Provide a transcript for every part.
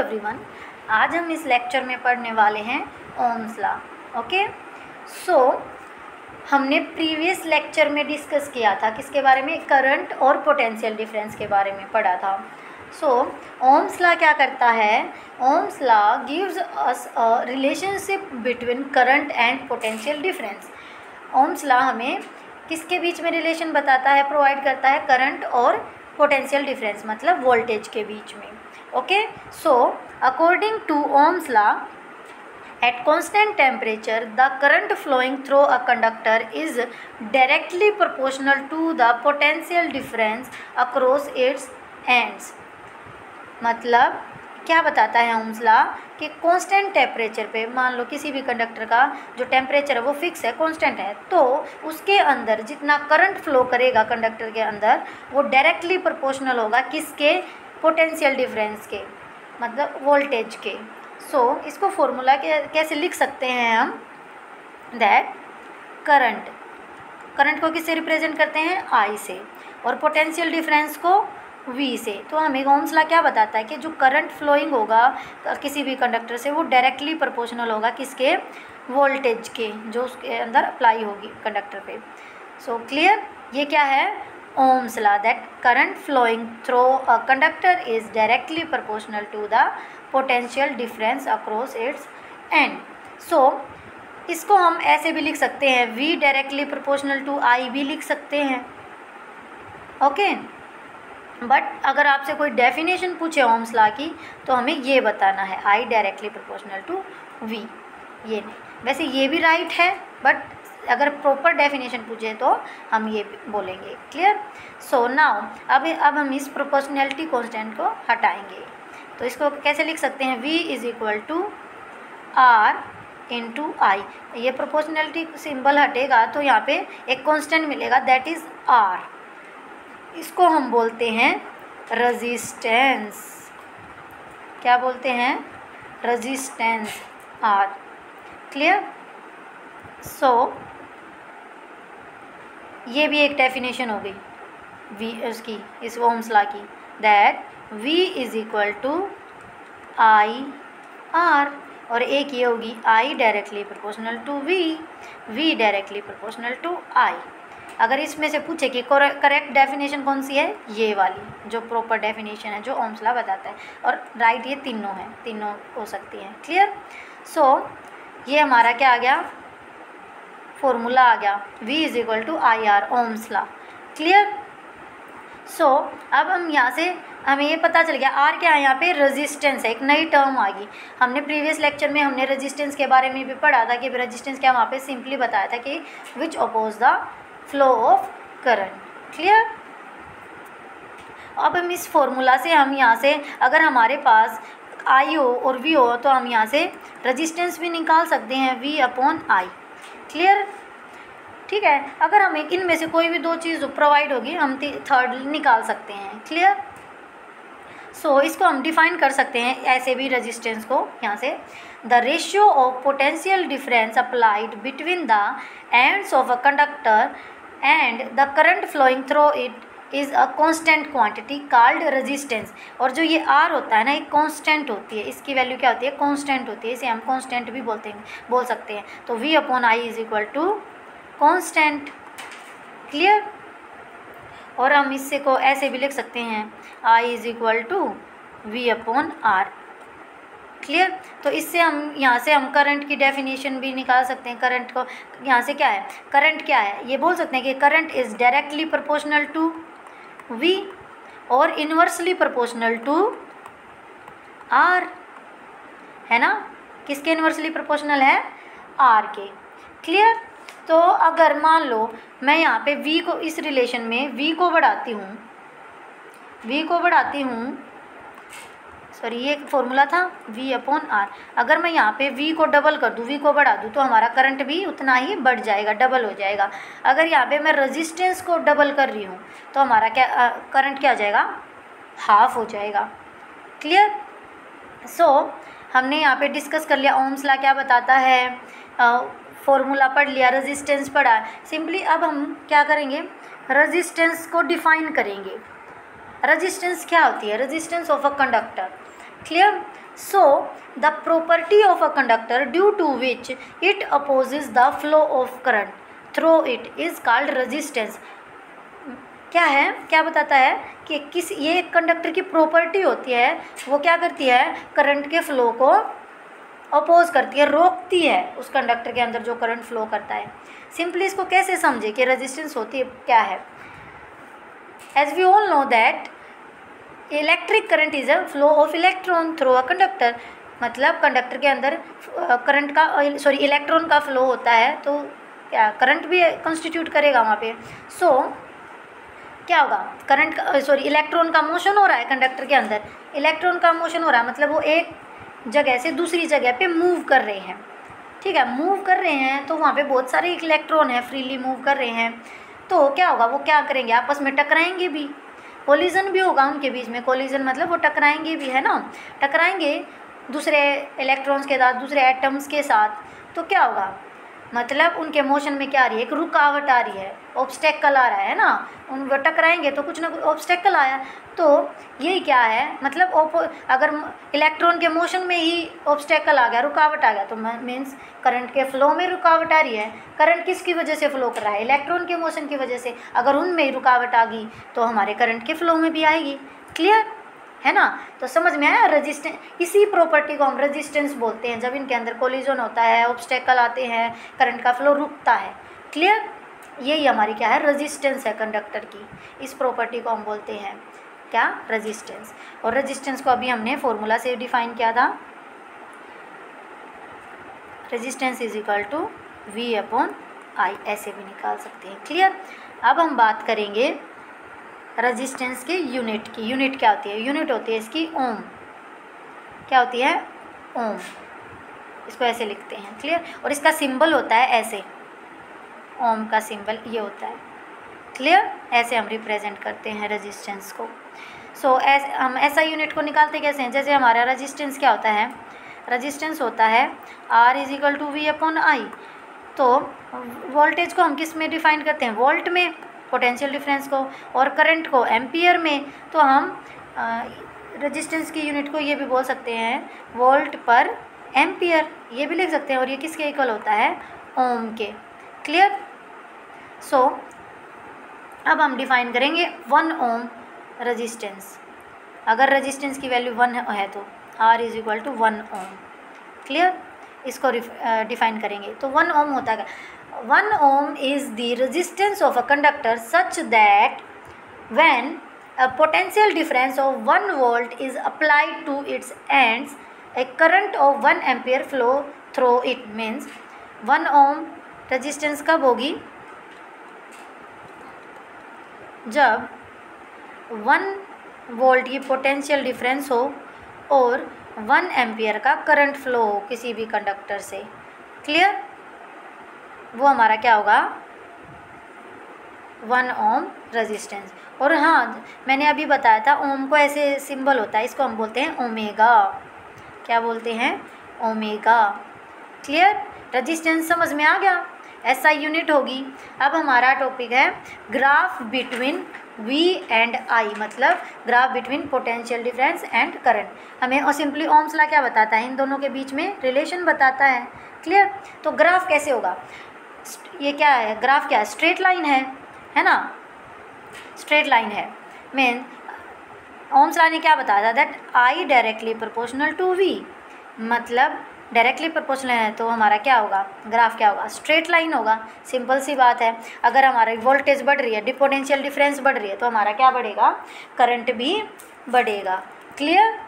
Everyone, आज हम इस लेक्चर में पढ़ने वाले हैं ओम्स लॉ। ओके, सो हमने प्रीवियस लेक्चर में डिस्कस किया था किसके बारे में, करंट और पोटेंशियल डिफरेंस के बारे में पढ़ा था। सो ओम्स लॉ क्या करता है, Ohm's law gives us a relationship between current and potential difference. Ohm's law हमें किसके बीच में रिलेशन बताता है, प्रोवाइड करता है, करंट और पोटेंशियल डिफरेंस मतलब वोल्टेज के बीच में। Okay, so according to Ohm's law, at constant temperature the current flowing through a conductor is directly proportional to the potential difference across its ends। मतलब क्या बताता है ओम्स लॉ कि कांस्टेंट टेम्परेचर पे, मान लो किसी भी कंडक्टर का जो टेम्परेचर है वो फिक्स है, कांस्टेंट है, तो उसके अंदर जितना करंट फ्लो करेगा कंडक्टर के अंदर वो डायरेक्टली प्रोपोर्शनल होगा किसके, पोटेंशियल डिफरेंस के, मतलब वोल्टेज के। सो इसको फॉर्मूला कैसे लिख सकते हैं हम, दैट करंट को किससे रिप्रेजेंट करते हैं, आई से, और पोटेंशियल डिफरेंस को वी से। तो हमें ओम्स लॉ क्या बताता है कि जो करंट फ्लोइंग होगा किसी भी कंडक्टर से वो डायरेक्टली प्रोपोर्शनल होगा किसके, वोल्टेज के, जो उसके अंदर अप्लाई होगी कंडक्टर पे। सो क्लियर, ये क्या है, Ohm's law, that current flowing through a conductor is directly proportional to the potential difference across its end. So इसको हम ऐसे भी लिख सकते हैं, V directly proportional to I भी लिख सकते हैं। ओके, बट अगर आपसे कोई डेफिनेशन पूछे ओम्स लॉ की तो हमें ये बताना है, I directly proportional to V। ये नहीं, वैसे ये भी राइट है, बट अगर प्रॉपर डेफिनेशन पूछे तो हम ये बोलेंगे। क्लियर। सो नाउ अब हम इस प्रोपोर्शनैलिटी कांस्टेंट को हटाएंगे, तो इसको कैसे लिख सकते हैं, V is equal to R into I. ये प्रोपोर्शनैलिटी सिंबल हटेगा तो यहाँ पे एक कांस्टेंट मिलेगा, दैट इज़ R। इसको हम बोलते हैं रेजिस्टेंस। क्या बोलते हैं, रेजिस्टेंस R। क्लियर। सो ये भी एक डेफिनेशन हो गई V उसकी, इस ओम्स लॉ की, that V is equal to I R, और एक ये होगी I directly proportional to V directly proportional to I। अगर इसमें से पूछे कि करेक्ट डेफिनेशन कौन सी है, ये वाली जो प्रॉपर डेफिनेशन है जो ओम्स लॉ बताता है, और राइट ये तीनों हैं, तीनों हो सकती हैं। क्लियर। सो ये हमारा क्या आ गया, फॉर्मूला आ गया, V is equal to I R, Ohm's law. Clear. So अब हम यहाँ से हमें ये पता चल गया R क्या है, यहाँ पे रेजिस्टेंस है, एक नई टर्म आ गई। हमने प्रीवियस लेक्चर में हमने रेजिस्टेंस के बारे में भी पढ़ा था कि रेजिस्टेंस क्या, वहाँ पे सिंपली बताया था कि which oppose the flow of current. Clear. अब हम इस फॉर्मूला से हम यहाँ से अगर हमारे पास I हो और V हो तो हम यहाँ से रेजिस्टेंस भी निकाल सकते हैं, V अपॉन I। क्लियर। ठीक है, अगर हमें इनमें से कोई भी दो चीज़ प्रोवाइड होगी हम थर्ड निकाल सकते हैं। क्लियर। सो इसको हम डिफाइन कर सकते हैं ऐसे भी रेजिस्टेंस को, यहाँ से, the ratio of potential difference applied between the ends of a conductor and the current flowing through it is a constant quantity called resistance. और जो ये R होता है ना, एक कांस्टेंट होती है, इसकी वैल्यू क्या होती है, कांस्टेंट होती है, इसे हम कांस्टेंट भी बोल सकते हैं। तो V upon I is equal to constant. Clear. और हम इससे को ऐसे भी लिख सकते हैं, I is equal to V upon R। Clear. तो इससे हम यहाँ से हम करंट की डेफिनेशन भी निकाल सकते हैं। करंट को यहाँ से क्या है, करंट क्या है, ये बोल सकते हैं कि current is directly proportional to V और इन्वर्सली प्रोपोर्शनल टू R, है ना। किसके इन्वर्सली प्रोपोर्शनल है, R के। क्लियर। तो अगर मान लो मैं यहाँ पे V को, इस रिलेशन में V को बढ़ाती हूँ, सॉरी ये फॉर्मूला था V अपॉन R। अगर मैं यहाँ पे V को डबल कर दूँ, V को बढ़ा दूँ, तो हमारा करंट भी उतना ही बढ़ जाएगा, डबल हो जाएगा। अगर यहाँ पे मैं रेजिस्टेंस को डबल कर रही हूँ तो हमारा क्या करंट क्या हो जाएगा, हाफ हो जाएगा। क्लियर। सो हमने यहाँ पे डिस्कस कर लिया ओम्स लॉ क्या बताता है, फॉर्मूला पढ़ लिया, रेजिस्टेंस पढ़ा। सिंपली अब हम क्या करेंगे, रेजिस्टेंस को डिफाइन करेंगे। रेजिस्टेंस क्या होती है, resistance of a conductor. Clear. So the property of a conductor due to which it opposes the flow of current through it is called resistance. क्या है, क्या बताता है कि ये एक कंडक्टर की प्रॉपर्टी होती है, वो क्या करती है, करंट के फ्लो को अपोज करती है, रोकती है उस कंडक्टर के अंदर जो करंट फ्लो करता है। सिंपली इसको कैसे समझे कि रेजिस्टेंस होती है क्या है। As we all know that electric current is a flow of electron through a conductor, मतलब कंडक्टर के अंदर करंट का इलेक्ट्रॉन का फ्लो होता है, तो क्या करंट भी कंस्टिट्यूट करेगा वहाँ पे। सो क्या होगा, करंट का इलेक्ट्रॉन का मोशन हो रहा है कंडक्टर के अंदर, इलेक्ट्रॉन का मोशन हो रहा है मतलब वो एक जगह से दूसरी जगह पे मूव कर रहे हैं, ठीक है, मूव कर रहे हैं, तो वहाँ पे बहुत सारे इलेक्ट्रॉन हैं फ्रीली मूव कर रहे हैं, तो क्या होगा, वो क्या करेंगे, आपस में टकराएंगे भी, कोलिजन भी होगा उनके बीच में। कोलिजन मतलब वो टकराएंगे भी, है ना, टकराएंगे दूसरे इलेक्ट्रॉन्स के साथ, दूसरे एटम्स के साथ, तो क्या होगा, मतलब उनके मोशन में क्या आ रही है, एक रुकावट आ रही है, ऑब्स्टेकल आ रहा है ना, उन वो टकराएंगे तो कुछ ना कुछ ऑब्स्टेकल आया, तो यही क्या है, मतलब अगर इलेक्ट्रॉन के मोशन में ही ऑब्स्टेकल आ गया, रुकावट आ गया, तो मीन्स करंट के फ्लो में रुकावट आ रही है। करंट किसकी वजह से फ्लो कर रहा है, इलेक्ट्रॉन के मोशन की वजह से, अगर उनमें रुकावट आ गई तो हमारे करंट के फ्लो में भी आएगी। क्लियर है ना, तो समझ में आया। रेजिस्टेंस, इसी प्रॉपर्टी को हम रेजिस्टेंस बोलते हैं, जब इनके अंदर कोलिजन होता है, ऑब्स्टेकल आते हैं, करंट का फ्लो रुकता है। क्लियर, यही हमारी क्या है, रेजिस्टेंस है कंडक्टर की, इस प्रॉपर्टी को हम बोलते हैं क्या, रेजिस्टेंस। और रेजिस्टेंस को अभी हमने फॉर्मूला से डिफाइन किया था, resistance is equal to V/I, ऐसे भी निकाल सकते हैं। क्लियर, अब हम बात करेंगे रेजिस्टेंस के यूनिट की। यूनिट क्या होती है, यूनिट होती है इसकी ओम, क्या होती है, ओम, इसको ऐसे लिखते हैं। क्लियर, और इसका सिंबल होता है ऐसे, ओम का सिंबल ये होता है। क्लियर, ऐसे हम रिप्रेजेंट करते हैं रेजिस्टेंस को। सो हम ऐसा यूनिट को निकालते कैसे हैं, जैसे हमारा रेजिस्टेंस क्या होता है, रेजिस्टेंस होता है R = V/I। तो वोल्टेज को हम किस में डिफाइन करते हैं, वोल्ट में, पोटेंशियल डिफरेंस को, और करंट को एम्पियर में। तो हम रेजिस्टेंस की यूनिट को ये भी बोल सकते हैं वोल्ट पर एम्पियर, ये भी लिख सकते हैं, और ये किसके इक्वल होता है, ओम के। क्लियर, सो अब हम डिफाइन करेंगे 1 ओम रेजिस्टेंस। अगर रेजिस्टेंस की वैल्यू 1 है तो R = 1 ओम। क्लियर, इसको डिफाइन करेंगे तो 1 ओम होता है, 1 ohm is the resistance of a conductor such that when a potential difference of 1 volt is applied to its ends, a current of 1 ampere flow through it। means 1 ohm resistance कब होगी, जब 1 volt की potential difference हो और 1 ampere का current flow हो किसी भी कंडक्टर से। क्लियर, वो हमारा क्या होगा, 1 ओम रेजिस्टेंस। और हाँ, मैंने अभी बताया था ओम को ऐसे सिंबल होता है, इसको हम बोलते हैं ओमेगा। क्या बोलते हैं, ओमेगा। क्लियर, रेजिस्टेंस समझ में आ गया, ऐसा यूनिट होगी। अब हमारा टॉपिक है graph between V and I, मतलब graph between potential difference and current. हमें और सिंपली ओम्स लॉ क्या बताता है, इन दोनों के बीच में रिलेशन बताता है। क्लियर, तो ग्राफ कैसे होगा, ये क्या है, ग्राफ क्या है, स्ट्रेट लाइन है ना, स्ट्रेट लाइन है। मीन ओम्स लॉ ने क्या बताया था, that I directly proportional to V, मतलब डायरेक्टली प्रोपोर्शनल है तो हमारा क्या होगा, ग्राफ क्या होगा, स्ट्रेट लाइन होगा। सिंपल सी बात है, अगर हमारी वोल्टेज बढ़ रही है, पोटेंशियल डिफरेंस बढ़ रही है, तो हमारा क्या बढ़ेगा, करंट भी बढ़ेगा। क्लियर,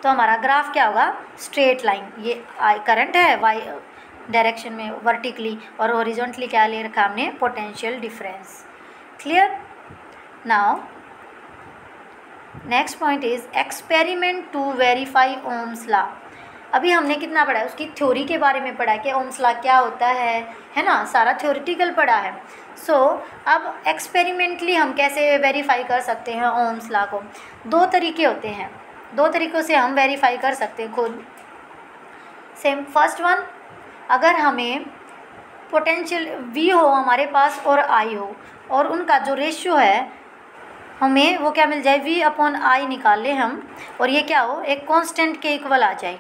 तो हमारा ग्राफ क्या होगा, स्ट्रेट लाइन। ये करंट है वाई डायरेक्शन में वर्टिकली, और हॉरिजॉन्टली क्या ले रखा हमने, potential difference. Clear, now next point is experiment to verify Ohm's law. अभी हमने कितना पढ़ा है, उसकी थ्योरी के बारे में पढ़ा है कि ओम्स लॉ क्या होता है ना, सारा थ्योरेटिकल पढ़ा है। सो अब एक्सपेरिमेंटली हम कैसे वेरीफाई कर सकते हैं ओम्स लॉ को, 2 तरीके होते हैं, 2 तरीक़ों से हम वेरीफाई कर सकते हैं खुद। सेम फर्स्ट वन, अगर हमें पोटेंशियल V हो हमारे पास और I हो, और उनका जो रेशियो है हमें वो क्या मिल जाए, v अपॉन आई निकाल लें हम, और ये क्या हो, एक कांस्टेंट के इक्वल आ जाए,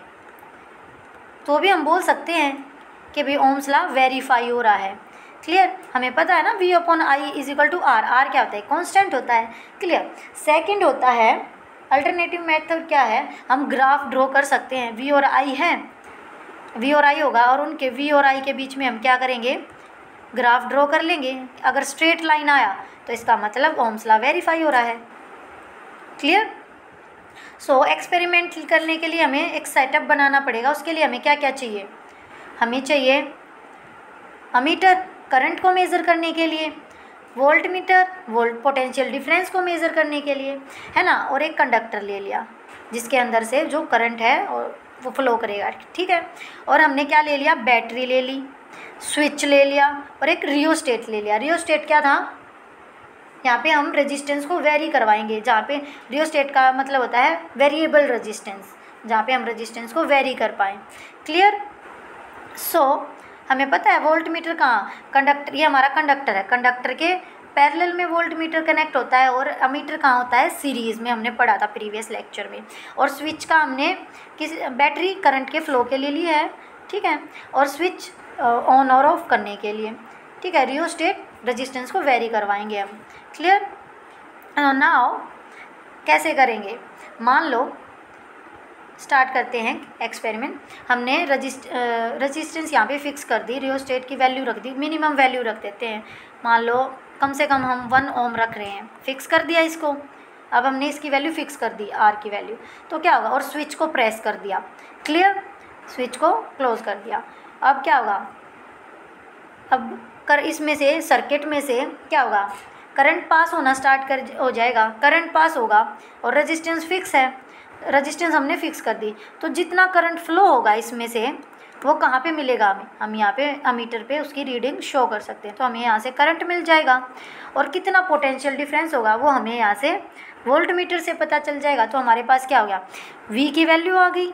तो भी हम बोल सकते हैं कि भाई ओम्स लॉ वेरीफाई हो रहा है। क्लियर, हमें पता है ना v upon I is equal to R, R क्या होता है, कांस्टेंट होता है। क्लियर। सेकंड होता है अल्टरनेटिव मेथड, क्या है, हम ग्राफ ड्रॉ कर सकते हैं, v और i है, v और i होगा, और उनके v और i के बीच में हम क्या करेंगे, ग्राफ ड्रॉ कर लेंगे। अगर स्ट्रेट लाइन आया तो इसका मतलब ओम्स लॉ वेरीफाई हो रहा है। क्लियर। सो एक्सपेरिमेंट करने के लिए हमें एक सेटअप बनाना पड़ेगा। उसके लिए हमें क्या क्या चाहिए, हमें चाहिए अमीटर करंट को मेज़र करने के लिए, volt meter volt potential difference को मेज़र करने के लिए, है ना, और एक कंडक्टर ले लिया जिसके अंदर से जो करंट है और वो फ्लो करेगा। ठीक है। और हमने क्या ले लिया, बैटरी ले ली, स्विच ले लिया, और एक रियोस्टेट ले लिया। रियोस्टेट क्या था, यहाँ पे हम रेजिस्टेंस को वेरी करवाएंगे, जहाँ पे रियोस्टेट का मतलब होता है वेरिएबल रेजिस्टेंस, जहाँ पे हम रेजिस्टेंस को वेरी कर पाएँ। क्लियर। सो हमें पता है वोल्ट मीटर कहाँ, कंडक्टर, ये हमारा कंडक्टर है, कंडक्टर के पैरेलल में वोल्ट मीटर कनेक्ट होता है, और अमीटर कहाँ होता है, सीरीज़ में, हमने पढ़ा था प्रीवियस लेक्चर में। और स्विच का हमने किस बैटरी करंट के फ्लो के लिए ली है। ठीक है। और स्विच ऑन और ऑफ करने के लिए। ठीक है। रियोस्टेट रेजिस्टेंस को वेरी करवाएंगे हम। क्लियर। नाउ कैसे करेंगे, मान लो स्टार्ट करते हैं एक्सपेरिमेंट। हमने रेजिस्टेंस यहाँ पे फिक्स कर दी, रियोस्टेट की वैल्यू रख दी, मिनिमम वैल्यू रख देते हैं, मान लो कम से कम हम 1 ओम रख रहे हैं, फिक्स कर दिया इसको। अब हमने इसकी वैल्यू फिक्स कर दी, आर की वैल्यू, तो क्या होगा, और स्विच को प्रेस कर दिया। क्लियर। स्विच को क्लोज कर दिया। अब क्या होगा, अब इसमें से सर्किट में से क्या होगा, करंट पास होना स्टार्ट हो जाएगा, करंट पास होगा, और रेजिस्टेंस फिक्स है, रेजिस्टेंस हमने फिक्स कर दी, तो जितना करंट फ्लो होगा इसमें से वो कहाँ पे मिलेगा हमें, हम यहाँ पे अमीटर पे उसकी रीडिंग शो कर सकते हैं, तो हमें यहाँ से करंट मिल जाएगा। और कितना पोटेंशियल डिफरेंस होगा वो हमें यहाँ से वोल्ट मीटर से पता चल जाएगा। तो हमारे पास क्या हो गया, V की वैल्यू आ गई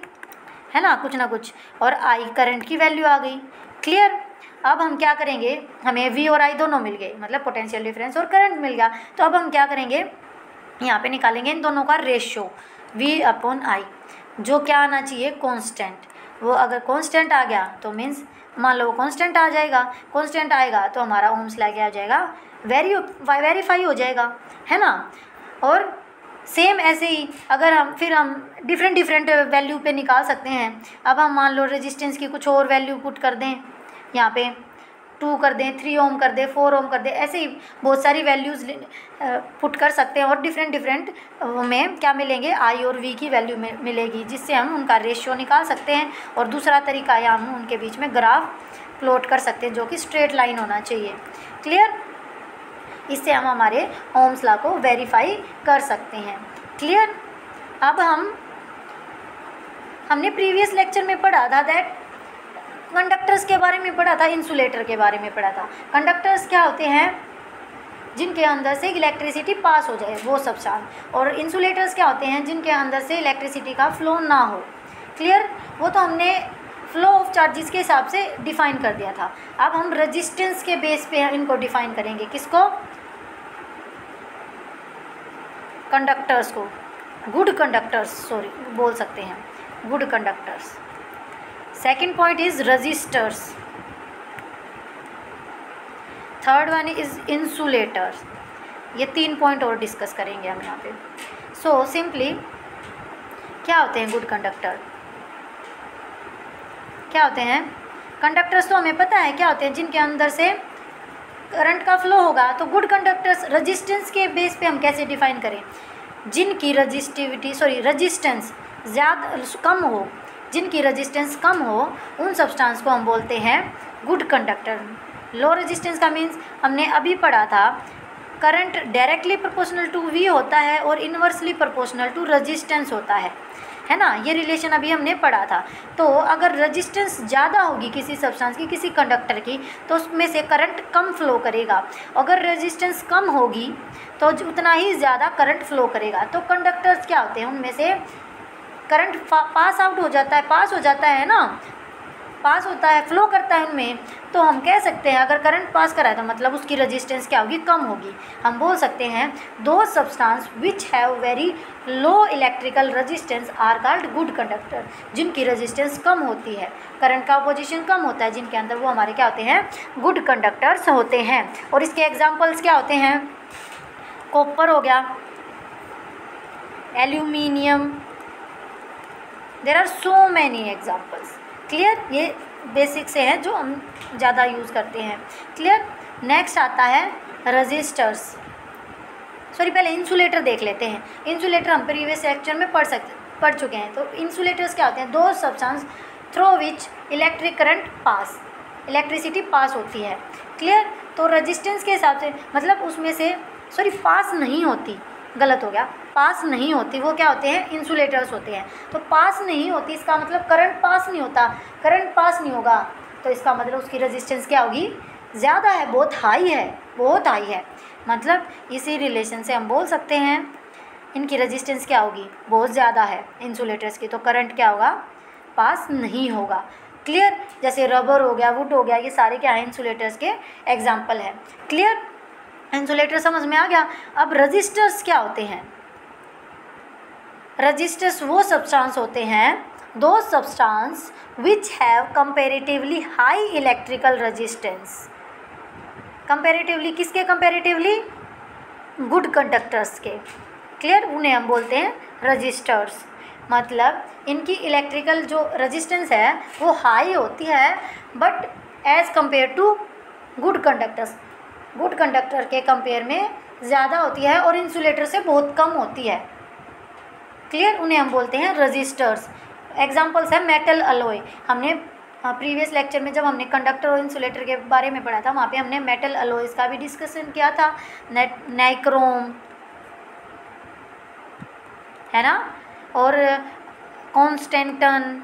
है ना, कुछ ना कुछ, और I करंट की वैल्यू आ गई। क्लियर। अब हम क्या करेंगे, हमें V और I दोनों मिल गए, मतलब पोटेंशियल डिफरेंस और करंट मिल गया। तो अब हम क्या करेंगे, यहाँ पे निकालेंगे इन दोनों का रेशियो, V अपॉन I, जो क्या आना चाहिए, कांस्टेंट। वो अगर कांस्टेंट आ गया तो मीन्स मान लो कांस्टेंट आ जाएगा, कांस्टेंट आएगा तो हमारा ओम्स लॉ क्या आ जाएगा, वेरीफाई हो जाएगा, है ना। और सेम ऐसे ही अगर हम डिफरेंट वैल्यू पे निकाल सकते हैं। अब हम मान लो रेजिस्टेंस की कुछ और वैल्यू पुट कर दें, यहाँ पे 2 कर दें, 3 ओम कर दें, 4 ओम कर दें, ऐसे ही बहुत सारी वैल्यूज़ पुट कर सकते हैं। और डिफरेंट में क्या मिलेंगे, आई और वी की वैल्यू मिलेगी, जिससे हम उनका रेशियो निकाल सकते हैं। और दूसरा तरीका है, हम उनके बीच में ग्राफ प्लॉट कर सकते हैं, जो कि स्ट्रेट लाइन होना चाहिए। क्लियर। इससे हम हमारे ओम्स लॉ को वेरीफाई कर सकते हैं। क्लियर। अब हमने प्रीवियस लेक्चर में पढ़ा था दैट कंडक्टर्स के बारे में पढ़ा था, इंसुलेटर के बारे में पढ़ा था। कंडक्टर्स क्या होते हैं, जिनके अंदर से इलेक्ट्रिसिटी पास हो जाए, वो सब्सटेंस। और इंसुलेटर्स क्या होते हैं, जिनके अंदर से इलेक्ट्रिसिटी का फ्लो ना हो। क्लियर। वो तो हमने फ्लो ऑफ चार्जेस के हिसाब से डिफाइन कर दिया था। अब हम रेजिस्टेंस के बेस पे इनको डिफाइन करेंगे, किसको, कंडक्टर्स को, गुड कंडक्टर्स, सॉरी बोल सकते हैं, good conductors. Second point is resistors, third one is insulators. ये 3 पॉइंट और डिस्कस करेंगे हम यहाँ पे। सो सिंपली क्या होते हैं गुड कंडक्टर, क्या होते हैं कंडक्टर्स, तो हमें पता है क्या होते हैं, जिनके अंदर से करंट का फ्लो होगा। तो गुड कंडक्टर्स रेजिस्टेंस के बेस पे हम कैसे डिफाइन करें, जिनकी रेजिस्टेंस ज़्यादा कम हो, जिनकी रेजिस्टेंस कम हो, उन सब्सटेंस को हम बोलते हैं गुड कंडक्टर। लो रेजिस्टेंस का मीन्स हमने अभी पढ़ा था, current directly proportional to V होता है और इन्वर्सली प्रोपोर्शनल टू रेजिस्टेंस होता है ना। ये रिलेशन अभी हमने पढ़ा था। तो अगर रेजिस्टेंस ज़्यादा होगी किसी सब्सटेंस की, किसी कंडक्टर की, तो उसमें से करंट कम फ्लो करेगा। अगर रेजिस्टेंस कम होगी तो उतना ही ज़्यादा करंट फ्लो करेगा। तो कंडक्टर्स क्या होते हैं, उनमें से करंट पास हो जाता है ना, पास होता है, फ्लो करता है उनमें, तो हम कह सकते हैं अगर करंट पास करा है तो मतलब उसकी रेजिस्टेंस क्या होगी, कम होगी। हम बोल सकते हैं दो substance which have very low electrical resistance R called good conductor, जिनकी रेजिस्टेंस कम होती है, करंट का अपोजिशन कम होता है, जिनके अंदर वो हमारे क्या होते हैं, गुड कंडक्टर्स होते हैं। और इसके एग्जाम्पल्स क्या होते हैं, कॉपर हो गया, aluminium, there are so many examples. Clear, ये बेसिक से हैं जो हम ज़्यादा यूज़ करते हैं। क्लियर। नेक्स्ट आता है रजिस्टर्स, सॉरी पहले इंसुलेटर देख लेते हैं। इंसुलेटर हम प्रीवियस लेक्चर में पढ़ चुके हैं। तो इंसुलेटर्स क्या होते हैं, दो substance through which electric current pass, electricity pass होती है। क्लियर। तो रेजिस्टेंस के हिसाब से मतलब उसमें से, सॉरी पास नहीं होती, गलत हो गया, पास नहीं होती, वो क्या होते हैं, इंसुलेटर्स होते हैं। तो पास नहीं होती इसका मतलब करंट पास नहीं होता, करंट पास नहीं होगा तो इसका मतलब उसकी रेजिस्टेंस क्या होगी, ज़्यादा है, बहुत हाई है, बहुत हाई है। मतलब इसी रिलेशन से हम बोल सकते हैं इनकी रेजिस्टेंस क्या होगी, बहुत ज़्यादा है इंसुलेटर्स की, तो करंट क्या होगा, पास नहीं होगा। क्लियर। जैसे रबर हो गया, वुड हो गया, ये सारे क्या हैं, इंसुलेटर्स के एग्जाम्पल हैं। क्लियर, इंसुलेटर समझ में आ गया। अब रजिस्टर्स क्या होते हैं, रजिस्टर्स वो सब्सटेंस होते हैं, दो substance which have comparatively high electrical resistance, comparatively किसके, कंपैरेटिवली गुड कंडक्टर्स के। क्लियर, उन्हें हम बोलते हैं रजिस्टर्स। मतलब इनकी इलेक्ट्रिकल जो रेजिस्टेंस है वो हाई होती है, but as compare to good conductors, good conductor के कंपेयर में ज़्यादा होती है और इंसुलेटर से बहुत कम होती है। क्लियर, उन्हें हम बोलते हैं रजिस्टर्स। एग्जांपल्स है मेटल अलॉय, हमने प्रीवियस लेक्चर में जब हमने कंडक्टर और इंसुलेटर के बारे में पढ़ा था वहाँ पे हमने मेटल अलॉयज़ का भी डिस्कशन किया था, नाइक्रोम है ना, और कॉन्स्टेंटन,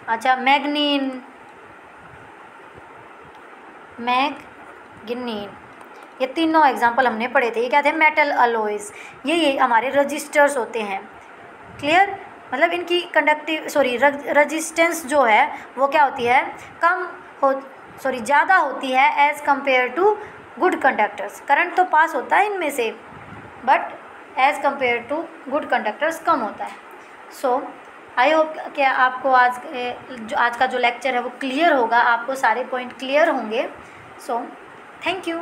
अच्छा मैग्नीन, मैग्नीन, ये तीनों एग्जाम्पल हमने पढ़े थे। ये क्या थे, मेटल अलॉयज़, ये हमारे रजिस्टर्स होते हैं। क्लियर, मतलब इनकी रेजिस्टेंस जो है वो क्या होती है, ज़्यादा होती है as compare to good conductors. Current तो पास होता है इनमें से, but as compare to good conductors कम होता है। सो आई होप कि आपको आज का जो लेक्चर है वो क्लियर होगा, आपको सारे पॉइंट क्लियर होंगे। So thank you.